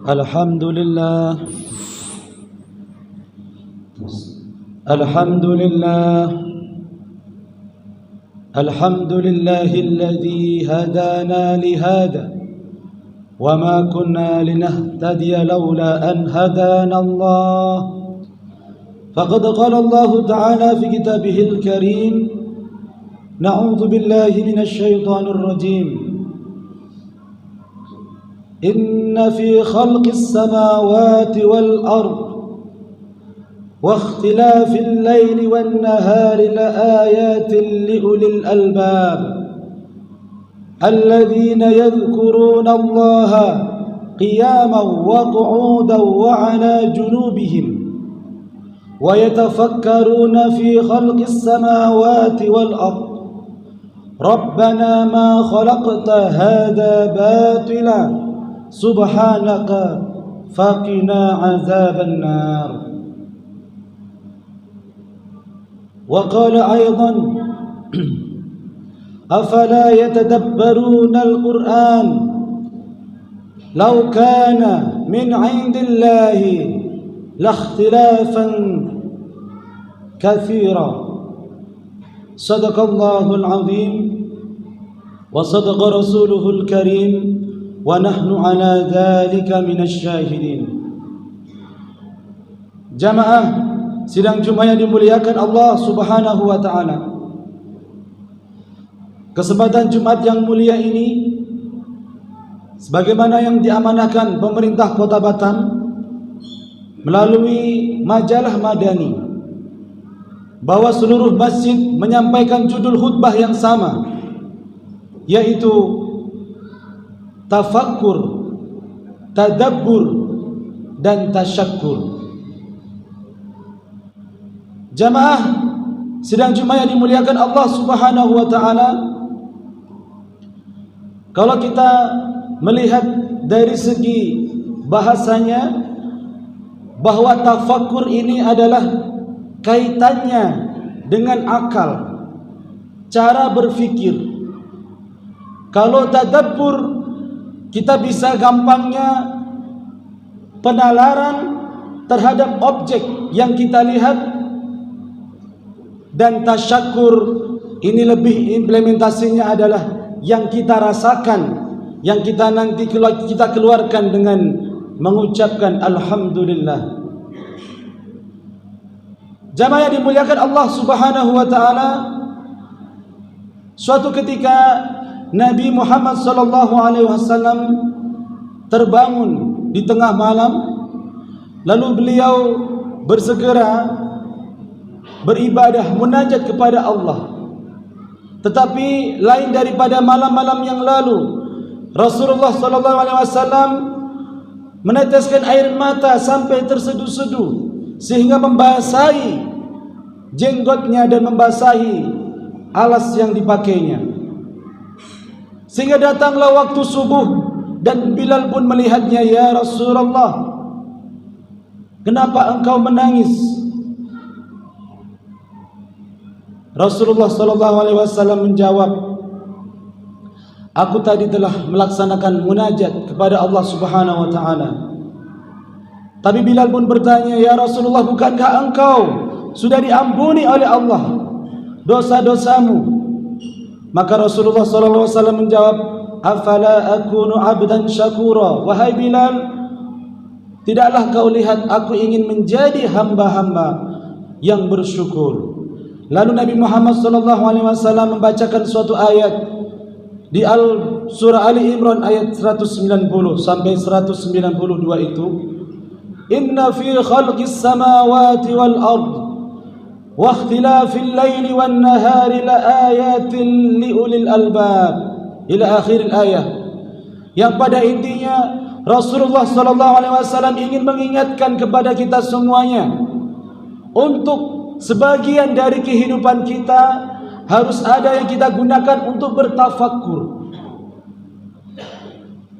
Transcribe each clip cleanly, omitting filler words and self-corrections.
Alhamdulillah, Alhamdulillah, Alhamdulillahilladzi hadana lihada wa ma kunna linahtadiya laula an hadana Allah. Faqad qala Allah Ta'ala fi kitabihil karim, na'udzu billahi minasy syaithanir rajim. Inna fi khalqis samawati wal ard wa ikhtilafil laili wan nahari laayatin liulil albab alladhina yadhkuruna Allaha qiyaman wa qu'udan wa 'ala junubihim wa yatafakkaruna fi khalqis samawati wal ard Rabbana ma khalaqta hadha batila subhanaka faqina azaban nar. Wa qala aidan afala yatadabbaruna al-Qur'an law kana min 'indillahi lakhtilafan katsira. Sadaqallahul 'azim wa sadaqa rasuluhul karim wa nahnu ala dzalika minasy syahidin. Jamaah sidang Jumat yang dimuliakan Allah Subhanahu wa taala. Kesempatan Jumat yang mulia ini sebagaimana yang diamanahkan pemerintah Kota Batam melalui majalah Madani bahwa seluruh masjid menyampaikan judul khutbah yang sama, yaitu tafakkur, tadabbur, dan tasyakkur. Jamaah sidang Jumat yang dimuliakan Allah Subhanahu wa taala, kalau kita melihat dari segi bahasanya, bahwa tafakkur ini adalah kaitannya dengan akal, cara berfikir. Kalau tadabbur, kita bisa gampangnya penalaran terhadap objek yang kita lihat, dan tasyakkur ini lebih implementasinya adalah yang kita rasakan, yang kita nanti kita keluarkan dengan mengucapkan alhamdulillah. Jamaah yang dimuliakan Allah Subhanahu wa taala, suatu ketika Nabi Muhammad sallallahu alaihi wasallam terbangun di tengah malam, lalu beliau bersegera beribadah, munajat kepada Allah. Tetapi lain daripada malam-malam yang lalu, Rasulullah sallallahu alaihi wasallam meneteskan air mata sampai terseduh-seduh sehingga membasahi jenggotnya dan membasahi alas yang dipakainya. Sehingga datanglah waktu subuh dan Bilal pun melihatnya, "Ya Rasulullah, kenapa engkau menangis?" Rasulullah sallallahu alaihi wasallam menjawab, "Aku tadi telah melaksanakan munajat kepada Allah Subhanahu wa taala." Tapi Bilal pun bertanya, "Ya Rasulullah, bukankah engkau sudah diampuni oleh Allah dosa-dosamu?" Maka Rasulullah sallallahu alaihi wasallam menjawab, "Afala akunu 'abdan syakura?" Wahai Bilal, tidaklah kau lihat aku ingin menjadi hamba-hamba yang bersyukur. Lalu Nabi Muhammad sallallahu alaihi wasallam membacakan suatu ayat di surah Ali Imran ayat 190 sampai 192 itu, "Inna fi khalqis samawati wal ard wa ikhtilafil laili wan nahari laayatin liulil albab," ila akhir ayat. Yang pada intinya Rasulullah sallallahu alaihi wasallam ingin mengingatkan kepada kita semuanya untuk sebagian dari kehidupan kita harus ada yang kita gunakan untuk bertafakkur.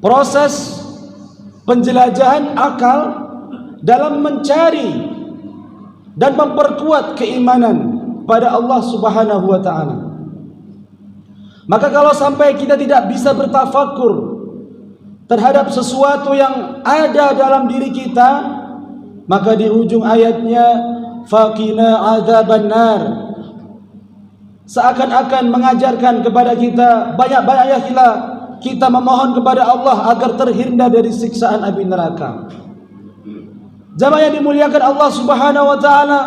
Proses penjelajahan akal dalam mencari dan memperkuat keimanan pada Allah Subhanahu wa taala. Maka kalau sampai kita tidak bisa bertafakur terhadap sesuatu yang ada dalam diri kita, maka di ujung ayatnya faqina adzabannar, seakan-akan mengajarkan kepada kita banyak-banyaklah kita memohon kepada Allah agar terhindar dari siksaan api neraka. Jamaah yang dimuliakan Allah Subhanahu wa taala,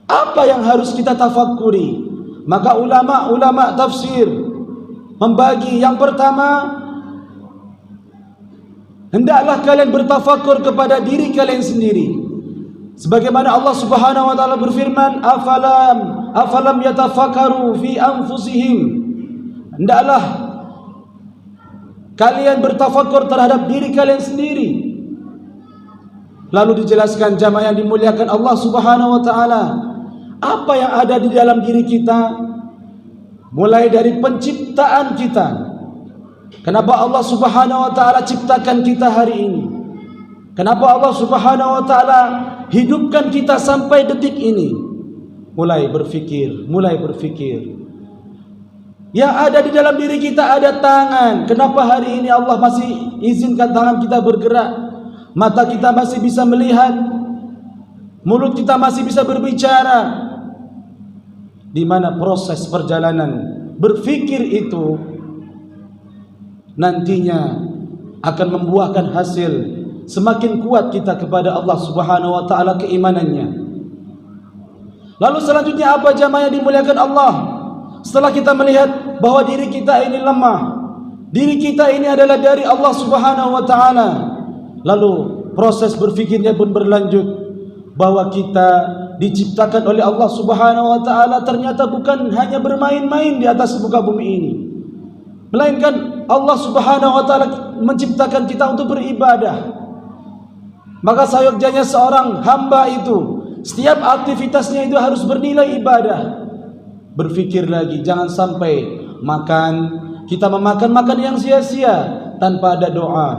apa yang harus kita tafakuri? Maka ulama-ulama tafsir membagi, yang pertama, hendaklah kalian bertafakur kepada diri kalian sendiri. Sebagaimana Allah Subhanahu wa taala berfirman, afalam yatafakkaru fi anfusihim. Hendaklah kalian bertafakur terhadap diri kalian sendiri. Lalu dijelaskan jamaah yang dimuliakan Allah Subhanahu wa taala, apa yang ada di dalam diri kita, mulai dari penciptaan kita. Kenapa Allah Subhanahu wa taala ciptakan kita hari ini? Kenapa Allah Subhanahu wa taala hidupkan kita sampai detik ini? Mulai berfikir. Yang ada di dalam diri kita ada tangan. Kenapa hari ini Allah masih izinkan tangan kita bergerak? Mata kita masih bisa melihat, mulut kita masih bisa berbicara. Di mana proses perjalanan berfikir itu nantinya akan membuahkan hasil. Semakin kuat kita kepada Allah Subhanahu wa taala keimanannya. Lalu selanjutnya apa jamaah yang dimuliakan Allah? Setelah kita melihat bahwa diri kita ini lemah, diri kita ini adalah dari Allah Subhanahu wa taala, lalu proses berfikirnya pun berlanjut, bahwa kita diciptakan oleh Allah Subhanahu wa taala ternyata bukan hanya bermain-main di atas muka bumi ini, melainkan Allah Subhanahu wa taala menciptakan kita untuk beribadah. Maka sayokjanya seorang hamba itu setiap aktivitasnya itu harus bernilai ibadah. Berfikir lagi, jangan sampai kita memakan yang sia-sia tanpa ada doa.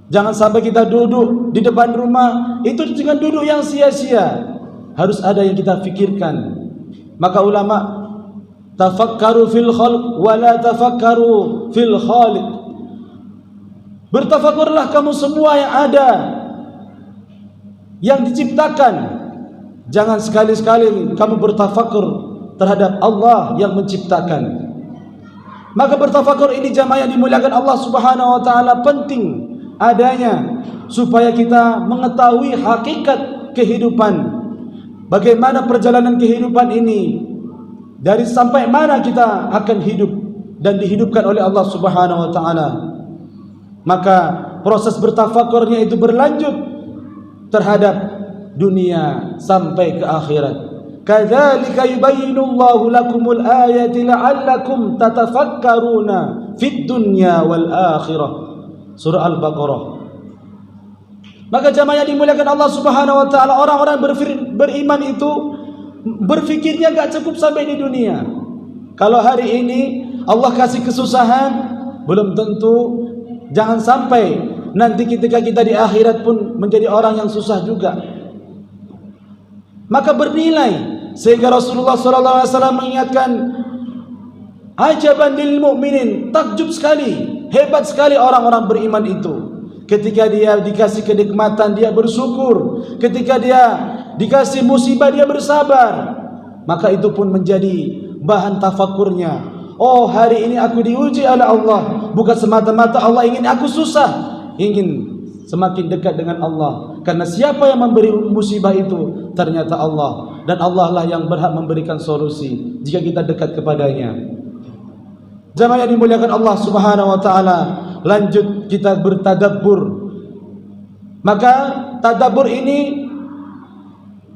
Jangan sampai kita duduk di depan rumah itu dengan duduk yang sia-sia. Harus ada yang kita fikirkan. Maka ulama, tafakkaru fil khalq wa la tafakkaru fil khaliq. Bertafakurlah kamu semua yang ada, yang diciptakan. Jangan sekali-sekali kamu bertafakur terhadap Allah yang menciptakan. Maka bertafakur ini jamaah yang dimuliakan Allah Subhanahu wa taala penting adanya, supaya kita mengetahui hakikat kehidupan. Bagaimana perjalanan kehidupan ini, dari sampai mana kita akan hidup dan dihidupkan oleh Allah Subhanahu wa taala. Maka proses bertafakurnya itu berlanjut terhadap dunia sampai ke akhirat. Kadzalika yubayyinullahu lakumul ayati la'allakum tatafakkaruna fid dunya wal akhirah. Surah Al-Baqarah. Maka jamaah yang dimuliakan Allah Subhanahu wa taala, orang-orang beriman itu berfikirnya enggak cukup sampai di dunia. Kalau hari ini Allah kasih kesusahan, belum tentu jangan sampai nanti ketika kita di akhirat pun menjadi orang yang susah juga. Maka bernilai, sehingga Rasulullah sallallahu alaihi wasallam mengingatkan, ajaban lil mu'minin, takjub sekali, hebat sekali orang-orang beriman itu. Ketika dia dikasih kenikmatan dia bersyukur, ketika dia dikasih musibah dia bersabar. Maka itu pun menjadi bahan tafakurnya. Oh, hari ini aku diuji oleh Allah, bukan semata-mata Allah ingin aku susah, ingin semakin dekat dengan Allah. Karena siapa yang memberi musibah itu ternyata Allah, dan Allah lah yang berhak memberikan solusi jika kita dekat kepadanya. Jamaah yang dimuliakan Allah Subhanahu wa taala, lanjut kita bertadabbur. Maka tadabbur ini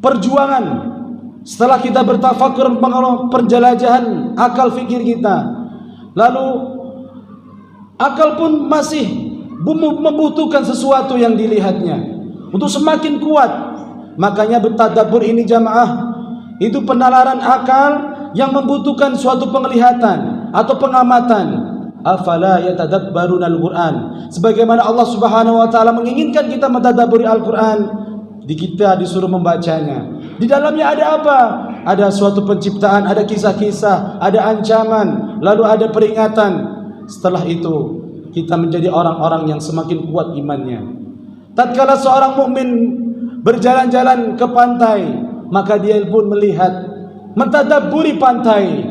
perjuangan. Setelah kita bertafakur, penjelajahan akal fikir kita, lalu akal pun masih membutuhkan sesuatu yang dilihatnya untuk semakin kuat. Makanya bertadabbur ini jamaah, itu penalaran akal yang membutuhkan suatu penglihatan atau pengamatan. Afala yatadabbaruna al-Qur'an. Sebagaimana Allah Subhanahu wa taala menginginkan kita mentadabburi Al-Qur'an, kita disuruh membacanya. Di dalamnya ada apa? Ada suatu penciptaan, ada kisah-kisah, ada ancaman, lalu ada peringatan. Setelah itu kita menjadi orang-orang yang semakin kuat imannya. Tatkala seorang mukmin berjalan-jalan ke pantai, maka dia pun melihat, mentadabburi pantai.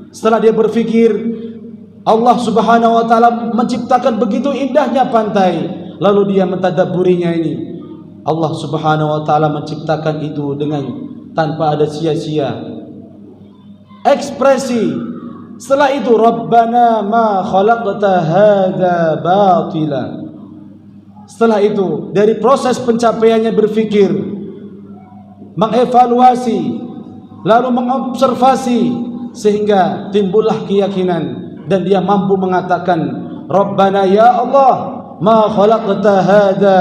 Setelah dia berfikir, Allah Subhanahu wa taala menciptakan begitu indahnya pantai, lalu dia mentadabburinya ini. Allah Subhanahu wa taala menciptakan itu dengan tanpa ada sia-sia. Ekspresi. Setelah itu, Rabbana ma khalaqta hadza batila. Setelah itu, dari proses pencapaiannya berfikir, mengevaluasi, lalu mengobservasi, sehingga timbullah keyakinan dan dia mampu mengatakan, Rabbana ya Allah, ma khalaqta hadza.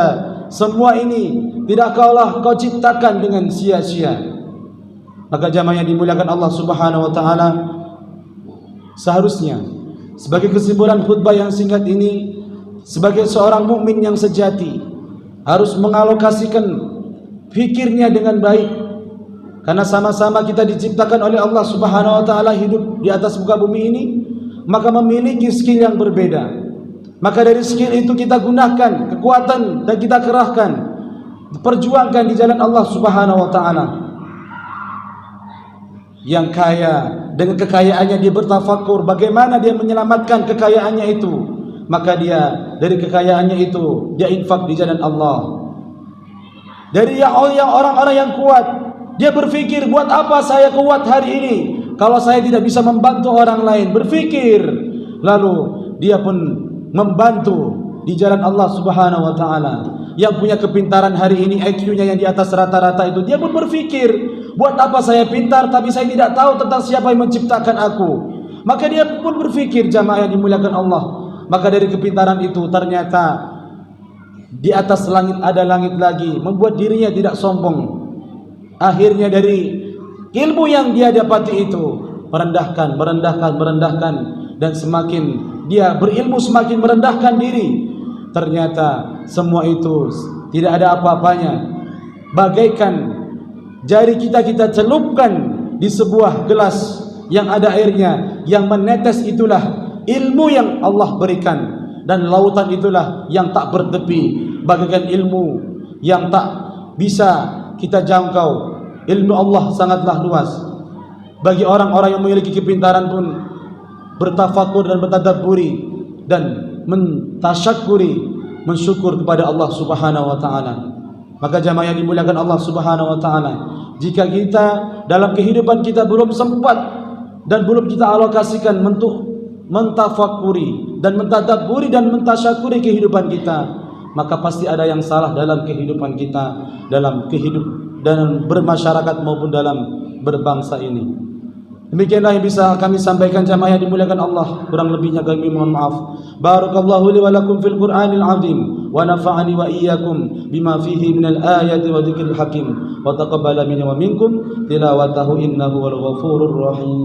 Semua ini tidak kau ciptakan dengan sia-sia. Maka jamaah yang dimuliakan Allah Subhanahu wa taala, seharusnya sebagai kesimpulan khutbah yang singkat ini, sebagai seorang mukmin yang sejati harus mengalokasikan fikirnya dengan baik, karena sama-sama kita diciptakan oleh Allah Subhanahu wa taala hidup di atas muka bumi ini, maka memiliki skill yang berbeda. Maka dari skill itu kita gunakan kekuatan dan kita kerahkan, perjuangkan di jalan Allah Subhanahu wa taala. Yang kaya, dengan kekayaannya dia bertafakur bagaimana dia menyelamatkan kekayaannya itu, maka dia dari kekayaannya itu dia infak di jalan Allah. Dari yang orang-orang yang kuat, dia berfikir, buat apa saya kuat hari ini kalau saya tidak bisa membantu orang lain. Berfikir, lalu dia pun membantu di jalan Allah Subhanahu wa taala. Yang punya kepintaran hari ini, IQ-nya yang di atas rata-rata itu, dia pun berfikir, buat apa saya pintar tapi saya tidak tahu tentang siapa yang menciptakan aku. Maka dia pun berfikir, jamaah yang dimuliakan Allah, maka dari kepintaran itu ternyata di atas langit ada langit lagi, membuat dirinya tidak sombong. Akhirnya dari ilmu yang dia dapati itu, merendahkan, dan semakin dia berilmu semakin merendahkan diri. Ternyata semua itu tidak ada apa-apanya, bagaikan jari kita celupkan di sebuah gelas yang ada airnya, yang menetes itulah ilmu yang Allah berikan, dan lautan itulah yang tak bertepi, bagaikan ilmu yang tak bisa kita jangkau. Ilmu Allah sangatlah luas. Bagi orang-orang yang memiliki kepintaran pun bertafakur dan bertadabburi dan mentasyakuri, mensyukur kepada Allah Subhanahu wa taala. Maka jamaah yang dimuliakan Allah Subhanahu wa taala, jika kita dalam kehidupan kita belum sempat dan belum kita alokasikan untuk mentafakuri dan mentadabburi dan mentasyakuri kehidupan kita, maka pasti ada yang salah dalam kehidupan kita, dalam bermasyarakat maupun dalam berbangsa ini. Demikianlah yang bisa kami sampaikan, jamaah yang dimuliakan Allah. Kurang lebihnya kami mohon maaf. Barakallahu li wa lakum fil Qur'anil azim, wa nafa'ani wa iyyakum bima fihi minal ayati wa dzikril hakim, wa taqabbala minni wa minkum tilawatahu innahu wal ghafurur rahim.